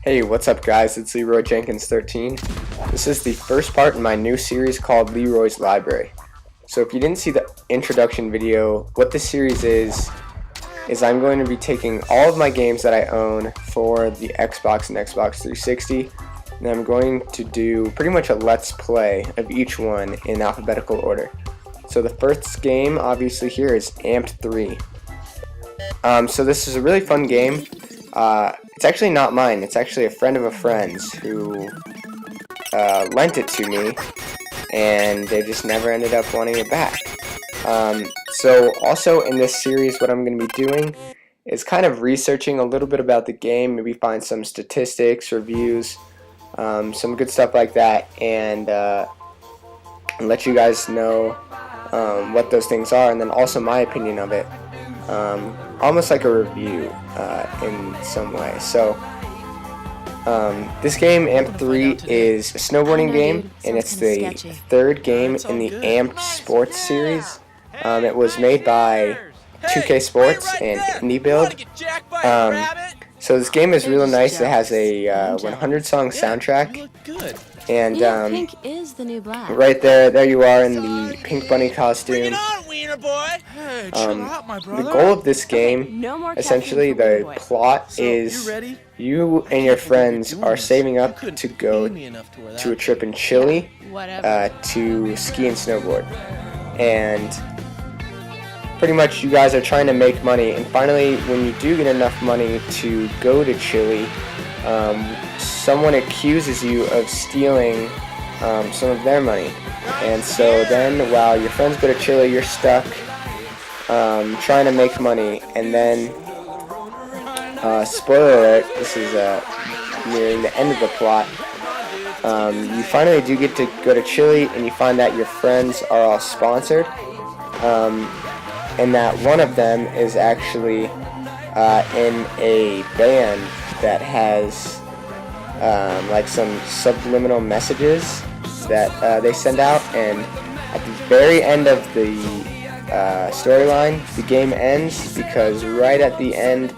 Hey, what's up guys? It's Leroy Jenkins 13. This is the first part in my new series called Leeroy's Library. So if you didn't see the introduction video, what this series is I'm going to be taking all of my games that I own for the Xbox and Xbox 360, and I'm going to do pretty much a let's play of each one in alphabetical order. So the first game obviously here is Amped 3. So this is a really fun game. It's actually not mine, it's actually a friend of a friend's who lent it to me, and they just never ended up wanting it back. So also in this series what I'm going to be doing is kind of researching a little bit about the game, maybe find some statistics, reviews, some good stuff like that, and let you guys know what those things are, and then also my opinion of it. Almost like a review in some way. So this game, Amped 3, is a snowboarding game, and it's the third game in the Amped Sports series. It was made by 2K Sports and Indie Build. So this game is really nice. It has a 100 song soundtrack, and right there you are in the pink bunny costume. The goal of this game, essentially the plot, is you and your friends are saving up to go to a trip in Chile to ski and snowboard, and pretty much you guys are trying to make money, and finally when you do get enough money to go to Chile, someone accuses you of stealing some of their money, and so then while your friends go to Chile, you're stuck trying to make money, and then spoiler alert, this is nearing the end of the plot. You finally do get to go to Chile, and you find that your friends are all sponsored, and that one of them is actually in a band that has like some subliminal messages that they send out, and at the very end of the storyline, the game ends, because right at the end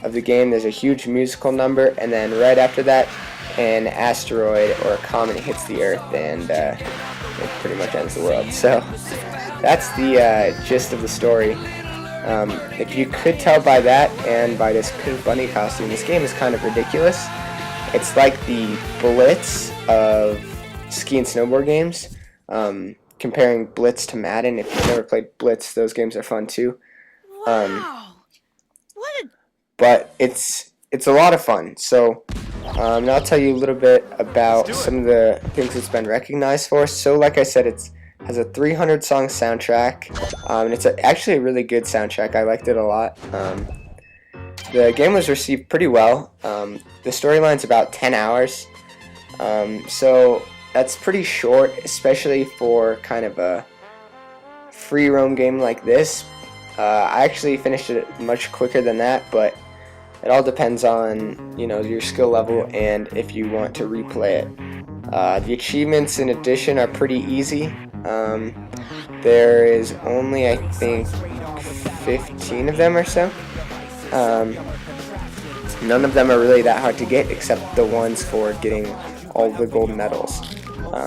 of the game there's a huge musical number, and then right after that an asteroid or a comet hits the earth, and it pretty much ends the world. So that's the gist of the story. If you could tell by that and by this pink bunny costume, this game is kind of ridiculous. It's like the Blitz of ski and snowboard games. Comparing Blitz to Madden. If you've never played Blitz, those games are fun too. Wow. But it's a lot of fun. So now I'll tell you a little bit about some of the things it's been recognized for. So like I said, it has a 300 song soundtrack, and it's actually a really good soundtrack. I liked it a lot. The game was received pretty well. The storyline's about 10 hours, so that's pretty short, especially for kind of a free roam game like this. I actually finished it much quicker than that, but it all depends on, you know, your skill level and if you want to replay it. The achievements in addition are pretty easy. There is only, I think, 15 of them or so. None of them are really that hard to get, except the ones for getting all the gold medals.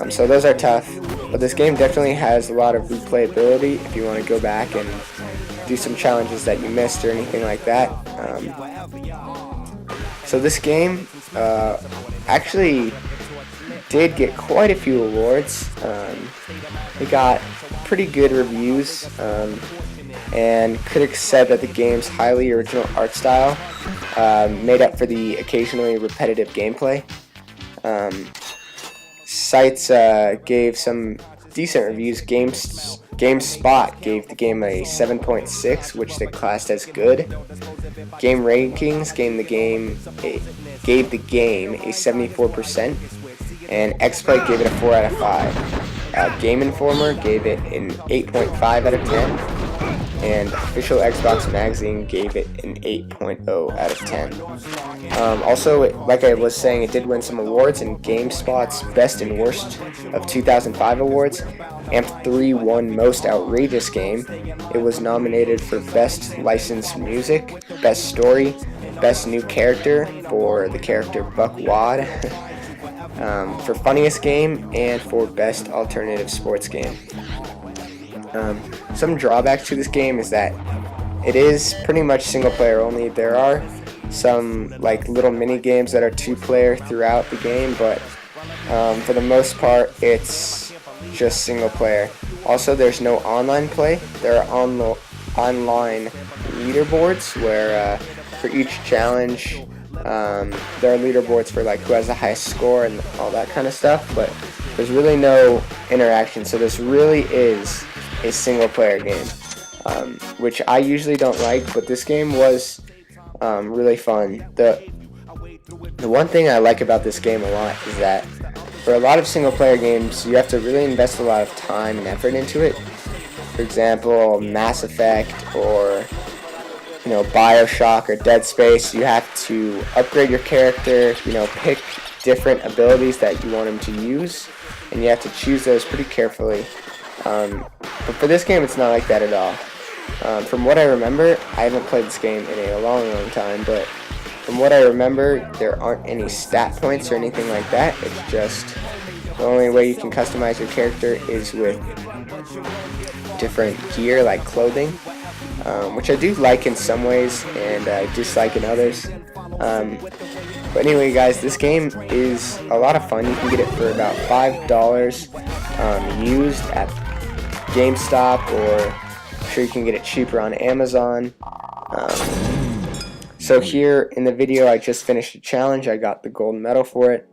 So those are tough, but this game definitely has a lot of replayability if you want to go back and do some challenges that you missed or anything like that. So this game actually did get quite a few awards. It got pretty good reviews, and critics said that the game's highly original art style made up for the occasionally repetitive gameplay. Sites gave some decent reviews. GameSpot gave the game a 7.6, which they classed as good. Game Rankings gave the game a 74%, and XPlay gave it a 4 out of 5. Game Informer gave it an 8.5 out of 10, and Official Xbox Magazine gave it an 8.0 out of 10. Also, like I was saying, it did win some awards in GameSpot's Best and Worst of 2005 awards. Amped 3 won Most Outrageous Game. It was nominated for Best Licensed Music, Best Story, best new character for the character Buck Wad, for funniest game, and for best alternative sports game. Some drawbacks to this game is that it is pretty much single player only. There are some like little mini games that are 2-player throughout the game, but for the most part it's just single player. Also, there's no online play. There are online leaderboards where for each challenge there are leaderboards for like who has the highest score and all that kind of stuff, but there's really no interaction. So this really is a single player game, which I usually don't like, but this game was really fun. The one thing I like about this game a lot is that for a lot of single player games you have to really invest a lot of time and effort into it. For example, Mass Effect or BioShock or Dead Space, you have to upgrade your character, pick different abilities that you want him to use, and you have to choose those pretty carefully. But for this game, it's not like that at all. From what I remember, I haven't played this game in a long time, but from what I remember, there aren't any stat points or anything like that. It's just the only way you can customize your character is with different gear like clothing, which I do like in some ways and I dislike in others. But anyway, guys, this game is a lot of fun. You can get it for about $5 used at GameStop, or I'm sure you can get it cheaper on Amazon. So here in the video, I just finished a challenge. I got the gold medal for it.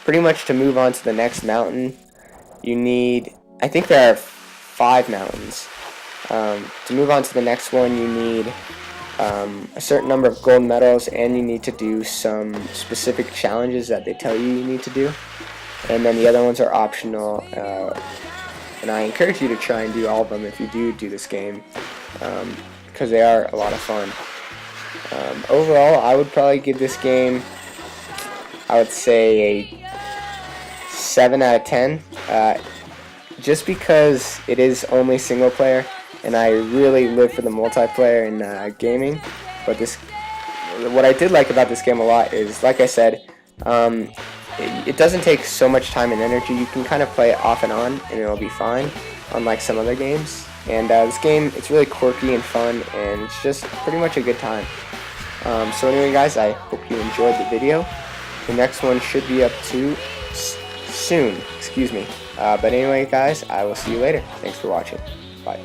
Pretty much to move on to the next mountain, you need, I think there are 5 mountains. To move on to the next one, you need a certain number of gold medals, and you need to do some specific challenges that they tell you need to do. And then the other ones are optional, and I encourage you to try and do all of them if you do this game, because they are a lot of fun. Overall, I would probably give this game, I would say a 7 out of 10, just because it is only single player, and I really live for the multiplayer in gaming. But what I did like about this game a lot is, like I said, it doesn't take so much time and energy. You can kind of play it off and on, and it'll be fine, unlike some other games. And this game, it's really quirky and fun, and it's just pretty much a good time. So anyway, guys, I hope you enjoyed the video. The next one should be up soon. But anyway, guys, I will see you later. Thanks for watching. Bye.